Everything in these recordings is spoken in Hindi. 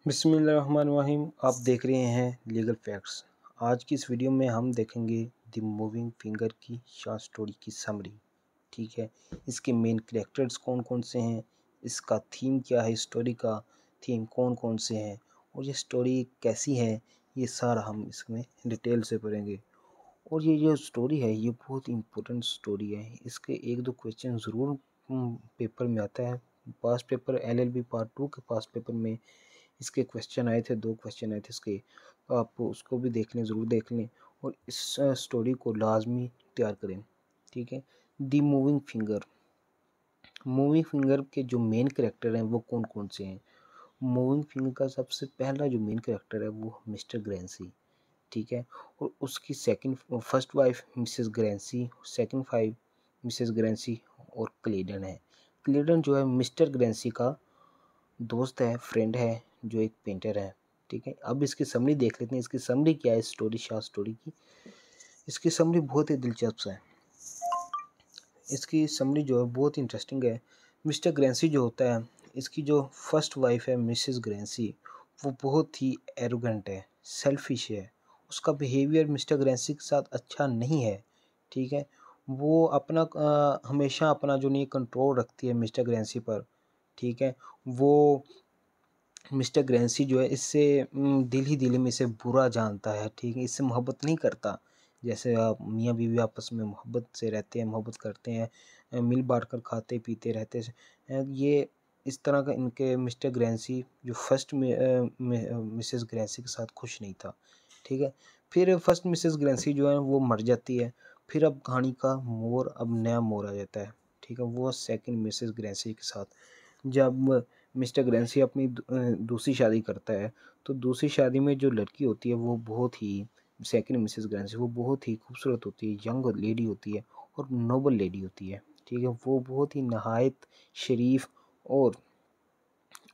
बिस्मिल्लाहिर्रहमानिर्रहीम। आप देख रहे हैं लीगल फैक्ट्स। आज की इस वीडियो में हम देखेंगे द मूविंग फिंगर की शॉर्ट स्टोरी की समरी। ठीक है, इसके मेन कैरेक्टर्स कौन कौन से हैं, इसका थीम क्या है, स्टोरी का थीम कौन कौन से हैं और ये स्टोरी कैसी है, ये सारा हम इसमें डिटेल से पढ़ेंगे। और ये जो स्टोरी है ये बहुत इम्पोर्टेंट स्टोरी है। इसके एक दो क्वेश्चन ज़रूर पेपर में आता है। पास पेपर LLB पार्ट 2 के पास पेपर में इसके क्वेश्चन आए थे, 2 क्वेश्चन आए थे इसके, तो आप उसको भी देख लें, ज़रूर देख लें और इस स्टोरी को लाजमी तैयार करें। ठीक है, दी मूविंग फिंगर के जो मेन कैरेक्टर हैं वो कौन कौन से हैं। मूविंग फिंगर का सबसे पहला जो मेन कैरेक्टर है वो मिस्टर ग्रैंसी। ठीक है, और उसकी first wife Mrs Grancy, second wife Mrs Grancy और क्लेडन है। क्लेडन जो है मिस्टर ग्रैंसी का दोस्त है, फ्रेंड है, जो एक पेंटर है। ठीक है, अब इसकी समरी देख लेते हैं। इसकी समरी क्या है शॉर्ट स्टोरी की। इसकी समरी बहुत ही दिलचस्प है। इसकी समरी जो है बहुत इंटरेस्टिंग है। मिस्टर ग्रैंसी जो होता है, इसकी जो फर्स्ट वाइफ है मिसेस ग्रैंसी, वो बहुत ही एरोगेंट है, सेल्फिश है। उसका बिहेवियर मिस्टर ग्रैंसी के साथ अच्छा नहीं है। ठीक है, वो हमेशा अपना जो नहीं कंट्रोल रखती है मिस्टर ग्रैंसी पर। ठीक है, वो मिस्टर ग्रैंसी जो है इससे दिल ही दिल में इसे बुरा जानता है। ठीक है, इससे मोहब्बत नहीं करता। जैसे आप मियाँ बीवी आपस में मोहब्बत से रहते हैं, मोहब्बत करते हैं, मिल बांट कर खाते पीते रहते हैं, ये इस तरह का इनके मिस्टर ग्रैंसी जो फर्स्ट मिसेस ग्रैंसी के साथ खुश नहीं था। ठीक है, फिर फर्स्ट मिसेस ग्रैंसी जो है वो मर जाती है। फिर अब कहानी का अब नया मोड़ आ जाता है। ठीक है, वो सेकंड मिसेस ग्रैंसी के साथ जब मिस्टर ग्रैंसी अपनी दूसरी शादी करता है, तो दूसरी शादी में जो लड़की होती है वो बहुत ही सेकंड मिसेस ग्रैंसी वो बहुत ही खूबसूरत होती है, यंग लेडी होती है और नोबल लेडी होती है। ठीक है, वो बहुत ही नहायत शरीफ और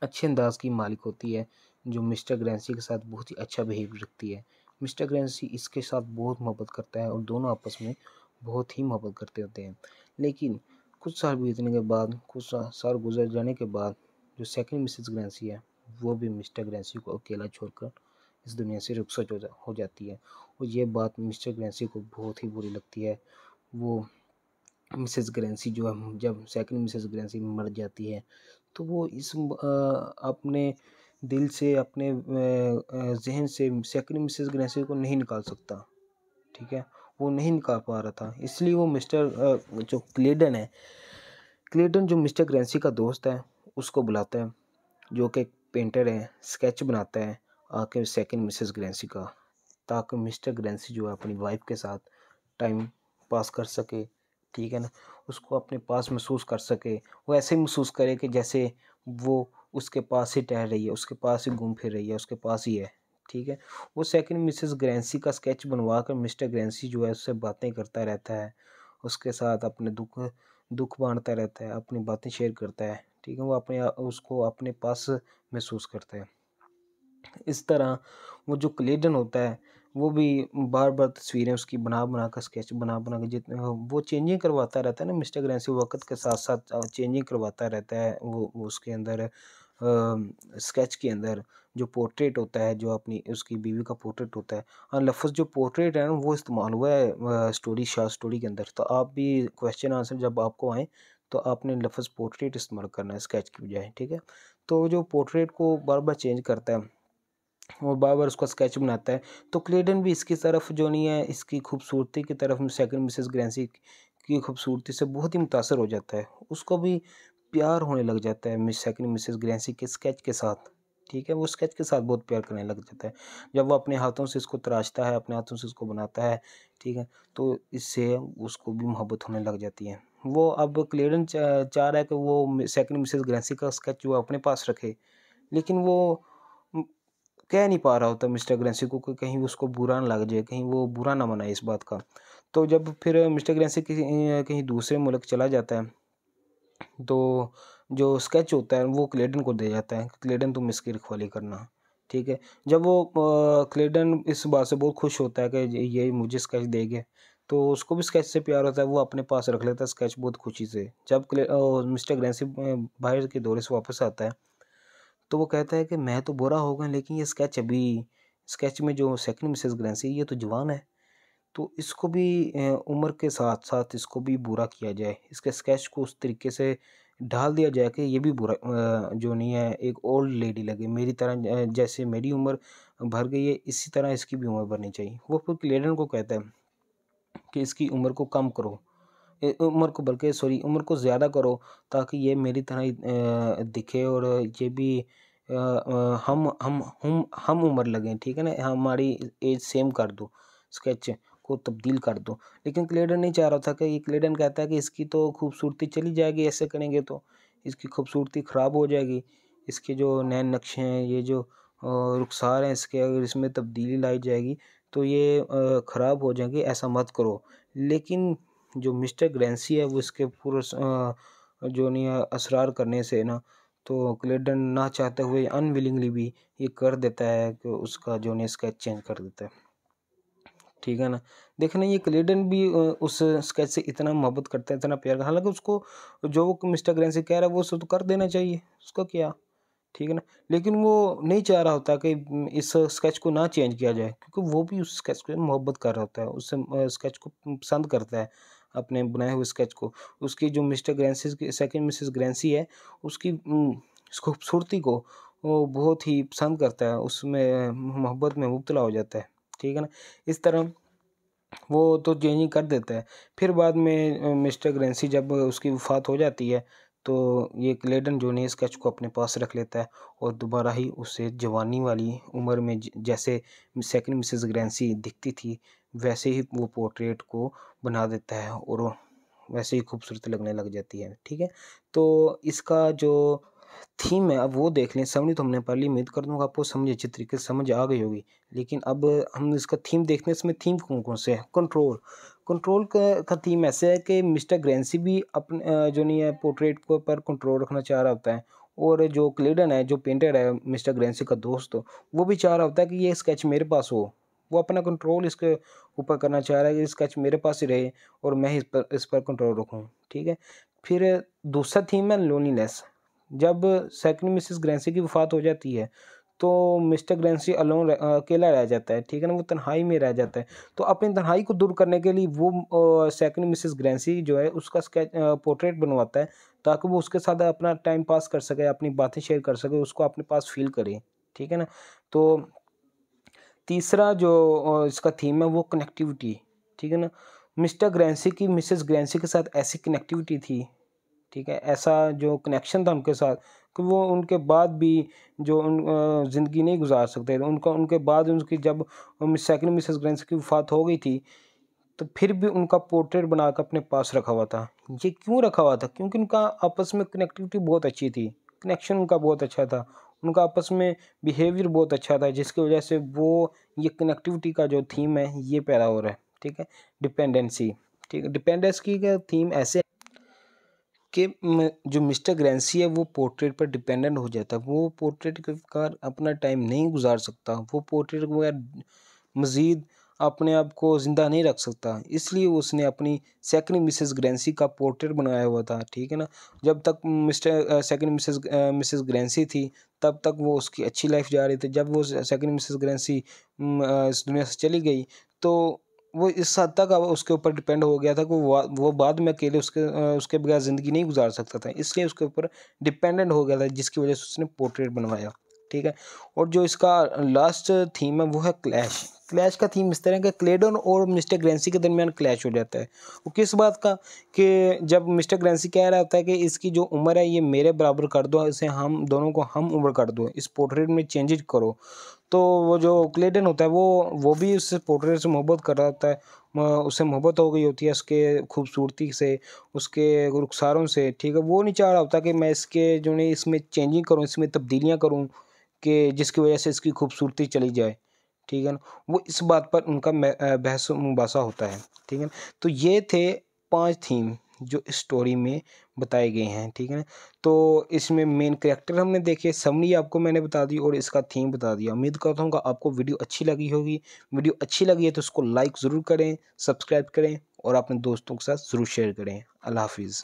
अच्छे अंदाज की मालिक होती है, जो मिस्टर ग्रैंसी के साथ बहुत ही अच्छा बिहेव रखती है। मिस्टर ग्रैंसी इसके साथ बहुत मोहब्बत करता है और दोनों आपस में बहुत ही मोहब्बत करते होते हैं। लेकिन कुछ साल बीतने के बाद, कुछ साल गुजर जाने के बाद, जो सेकंड मिसेस ग्रैंसी है वो भी मिस्टर ग्रैंसी को अकेला छोड़कर इस दुनिया से रुखसत हो जाती है। और ये बात मिस्टर ग्रैंसी को बहुत ही बुरी लगती है। वो मिसेस ग्रैंसी जो है, जब सेकंड मिसेस ग्रैंसी मर जाती है, तो वो अपने दिल से, अपने जहन से सेकंड मिसेस ग्रैंसी को नहीं निकाल सकता। ठीक है, वो नहीं निकाल पा रहा था, इसलिए वो जो क्लेडन है, क्लेडन जो मिस्टर ग्रैंसी का दोस्त है, उसको बुलाता है, जो कि एक पेंटर है, स्केच बनाता है आके सेकंड मिसेस ग्रैंसी का, ताकि मिस्टर ग्रैंसी जो है अपनी वाइफ के साथ टाइम पास कर सके। ठीक है ना, उसको अपने पास महसूस कर सके। वो ऐसे महसूस करे कि जैसे वो उसके पास ही टहल रही है, उसके पास ही घूम फिर रही है, उसके पास ही है। ठीक है, वो सेकंड मिसेस ग्रैंसी का स्केच बनवा कर मिस्टर ग्रैंसी जो है उससे बातें करता रहता है, उसके साथ अपने दुख दुख बांटता रहता है, अपनी बातें शेयर करता है। ठीक है, वो उसको अपने पास महसूस करता है। इस तरह वो जो क्लेडन होता है वो भी बार बार तस्वीरें उसकी बना बना कर, स्केच बना बना कर, जितने वो चेंजिंग करवाता रहता है ना मिस्टर ग्रैंसी, वक्त के साथ साथ चेंजिंग करवाता रहता है। वो उसके अंदर स्केच के अंदर जो पोर्ट्रेट होता है, जो अपनी उसकी बीवी का पोर्ट्रेट होता है, हाँ, लफ्ज़ जो पोर्ट्रेट है ना वो इस्तेमाल हुआ है शॉर्ट स्टोरी के अंदर। तो आप भी क्वेश्चन आंसर जब आपको आए तो आपने लफ्ज़ पोर्ट्रेट इस्तेमाल करना है स्केच की बजाय। ठीक है, तो जो पोर्ट्रेट को बार बार चेंज करता है और बार-बार उसका स्केच बनाता है, तो क्लेडन भी इसकी तरफ जो नहीं है, इसकी खूबसूरती की तरफ, सेकंड मिसेस ग्रैंसी की खूबसूरती से बहुत ही मुतासर हो जाता है। उसको भी प्यार होने लग जाता है सेकंड मिसेस ग्रैंसी के स्केच के साथ। ठीक है, वो स्केच के साथ बहुत प्यार करने लग जाता है। जब वो अपने हाथों से इसको तराशता है, अपने हाथों से इसको बनाता है, ठीक है, तो इससे उसको भी मोहब्बत होने लग जाती है। वो अब क्लेडन चाह रहा है कि वो सेकंड मिसेस ग्रैंसी का स्केच वो अपने पास रखे, लेकिन वो कह नहीं पा रहा होता मिस्टर ग्रैंसी को कि कहीं उसको बुरा ना लग जाए, कहीं वो बुरा ना मनाए इस बात का। तो जब फिर मिस्टर ग्रैंसी कहीं दूसरे मुल्क चला जाता है, तो जो स्केच होता है वो क्लेडन को दे जाता है, क्लेडन तुम इसकी रखवाली करना। ठीक है, जब वो क्लेडन इस बात से बहुत खुश होता है कि ये मुझे स्केच देंगे, तो उसको भी स्केच से प्यार होता है, वो अपने पास रख लेता है स्केच बहुत खुशी से। जब मिस्टर ग्रैंसी बाहर के दौरे से वापस आता है, तो वो कहता है कि मैं तो बुरा हो गया, लेकिन ये स्केच में जो सेकंड मिसेस ग्रेंसी ये तो जवान है, तो इसको भी उम्र के साथ साथ इसको भी बुरा किया जाए, इसके स्केच को उस तरीके से ढाल दिया जाए कि ये भी बुरा जो नहीं है, एक ओल्ड लेडी लगे मेरी तरह, जैसे मेरी उम्र भर गई है इसी तरह इसकी भी उम्र भरनी चाहिए। वो फिर क्लेडन को कहता है कि इसकी उम्र को कम करो, उम्र को बल्कि सॉरी उम्र को ज़्यादा करो, ताकि ये मेरी तरह ही दिखे और ये भी हम उम्र लगें, ठीक है ना, हमारी एज सेम कर दो, स्केच को तब्दील कर दो। लेकिन क्लेडन नहीं चाह रहा था कि क्लेडन कहता है कि इसकी तो खूबसूरती चली जाएगी, ऐसे करेंगे तो इसकी खूबसूरती ख़राब हो जाएगी, इसके जो नए नक्शे हैं, ये जो रुखसार हैं इसके, अगर इसमें तब्दीली लाई जाएगी तो ये ख़राब हो जाएंगे, ऐसा मत करो। लेकिन जो मिस्टर ग्रेंसी है वो इसके पूरे जो नहीं है असरार करने से ना, तो क्लेडन ना चाहते हुए अनविलिंगली भी ये कर देता है कि उसका जो नहीं स्केच चेंज कर देता है, ठीक है ना। देखना ये क्लेडन भी उस स्केच से इतना मोहब्बत करता है, इतना प्यार, हालांकि उसको जो वो मिस्टर ग्रेंसी कह रहा है वो सब तो कर देना चाहिए, उसका क्या, ठीक है ना। लेकिन वो नहीं चाह रहा होता कि इस स्केच को ना चेंज किया जाए, क्योंकि वो भी उस स्केच को मोहब्बत कर रहा होता है, उससे स्केच को पसंद करता है, अपने बनाए हुए स्केच को। उसकी जो मिस्टर ग्रेंसी की सेकंड मिसेस ग्रेंसी है, उसकी इस खूबसूरती को वो बहुत ही पसंद करता है, उसमें मोहब्बत में मुब्तला हो जाता है, ठीक है ना। इस तरह वो तो चेंजिंग कर देता है। फिर बाद में मिस्टर ग्रेंसी जब उसकी वफ़ात हो जाती है, तो ये क्लेडन जो है स्केच को अपने पास रख लेता है और दोबारा ही उसे जवानी वाली उम्र में जैसे सेकंड मिसेस ग्रेंसी दिखती थी वैसे ही वो पोर्ट्रेट को बना देता है और वैसे ही खूबसूरत लगने लग जाती है, ठीक है। तो इसका जो थीम है अब वो देख लें, समझी तो हमने पहले, उम्मीद कर दूँगा आपको समझ अच्छी तरीके से समझ आ गई होगी। लेकिन अब हम इसका थीम देखते हैं, इसमें थीम कौन-कौन से हैं। कंट्रोल का थीम ऐसे है कि मिस्टर ग्रेंसी भी अपने जो नहीं है पोर्ट्रेट को पर कंट्रोल रखना चाह रहा होता है, और जो क्लेडन है, जो पेंटर है मिस्टर ग्रेंसी का दोस्त, वो भी चाह रहा होता है कि ये स्केच मेरे पास हो। वो अपना कंट्रोल इसके ऊपर करना चाह रहा है कि स्केच मेरे पास ही रहे और मैं इस पर कंट्रोल रखूँ, ठीक है। फिर दूसरा थीम है लोनलीनेस। जब सेकंड मिसेस ग्रेंसी की वफ़ात हो जाती है, तो मिस्टर ग्रेंसी अकेला रह जाता है, ठीक है ना, वो तन्हाई में रह जाता है। तो अपनी तन्हाई को दूर करने के लिए वो सेकंड मिसेस ग्रेंसी जो है उसका पोर्ट्रेट बनवाता है, ताकि वो उसके साथ अपना टाइम पास कर सके, अपनी बातें शेयर कर सके, उसको अपने पास फ़ील करे, ठीक है ना। तो तीसरा जो इसका थीम है वो कनेक्टिविटी, ठीक है ना। मिस्टर ग्रेंसी की मिसेस ग्रेंसी के साथ ऐसी कनेक्टिविटी थी, ठीक है, ऐसा जो कनेक्शन था उनके साथ कि वो उनके बाद भी जो ज़िंदगी नहीं गुजार सकते थे, उनका उनके बाद उनकी जब सेकंड मिसेस ग्रेंसी की वफ़ात हो गई थी, तो फिर भी उनका पोर्ट्रेट बना कर अपने पास रखा हुआ था। ये क्यों रखा हुआ था? क्योंकि उनका आपस में कनेक्टिविटी बहुत अच्छी थी, कनेक्शन उनका बहुत अच्छा था, उनका आपस में बिहेवियर बहुत अच्छा था, जिसकी वजह से वो ये कनेक्टिविटी का जो थीम है ये पैदा हो रहा है, ठीक है। डिपेंडेंसी, ठीक है, डिपेंडेंसी का थीम ऐसे कि जो मिस्टर ग्रेंसी है वो पोर्ट्रेट पर डिपेंडेंट हो जाता है, वो पोर्ट्रेट के बगैर अपना टाइम नहीं गुजार सकता, वो पोर्ट्रेट के बगैर मज़ीद अपने आप को ज़िंदा नहीं रख सकता, इसलिए उसने अपनी सेकंड मिसेस ग्रेंसी का पोर्ट्रेट बनाया हुआ था, ठीक है ना। जब तक सेकंड मिसेस ग्रेंसी थी तब तक वो उसकी अच्छी लाइफ जा रही थी। जब वो सेकंड मिसेस ग्रेंसी इस दुनिया से चली गई, तो वो इस हद तक अब उसके ऊपर डिपेंड हो गया था कि वो बाद में अकेले उसके बगैर ज़िंदगी नहीं गुजार सकता था, इसलिए उसके ऊपर डिपेंडेंट हो गया था, जिसकी वजह से उसने पोर्ट्रेट बनवाया, ठीक है। और जो इसका लास्ट थीम है वो है क्लैश। क्लैश का थीम इस तरह का, क्लेडन और मिस्टर ग्रेंसी के दरमियान क्लैश हो जाता है। वो किस बात का, कि जब मिस्टर ग्रेंसी कह रहा होता है कि इसकी जो उम्र है ये मेरे बराबर कर दो, इसे हम दोनों को हम उम्र कर दो, इस पोर्ट्रेट में चेंजेज करो, तो वो जो क्लेडन होता है वो भी उस पोर्ट्रेट से मोहब्बत कर रहा होता है, उससे मोहब्बत हो गई होती है उसके खूबसूरती से, उसके रुखसारों से, ठीक है। वो नहीं चाह रहा होता कि मैं इसके जो नहीं इसमें चेंजिंग करूँ, इसमें तब्दीलियाँ करूँ, कि जिसकी वजह से इसकी खूबसूरती चली जाए, ठीक है ना। वो इस बात पर उनका बहस मुबासा होता है, ठीक है ना। तो ये थे 5 थीम जो इस स्टोरी में बताए गए हैं, ठीक है ना। तो इसमें मेन कैरेक्टर हमने देखे, समरी आपको मैंने बता दी और इसका थीम बता दिया। उम्मीद करता हूँ कि आपको वीडियो अच्छी लगी होगी। वीडियो अच्छी लगी है तो उसको लाइक ज़रूर करें, सब्सक्राइब करें और अपने दोस्तों के साथ ज़रूर शेयर करें। अल्लाह हाफिज़।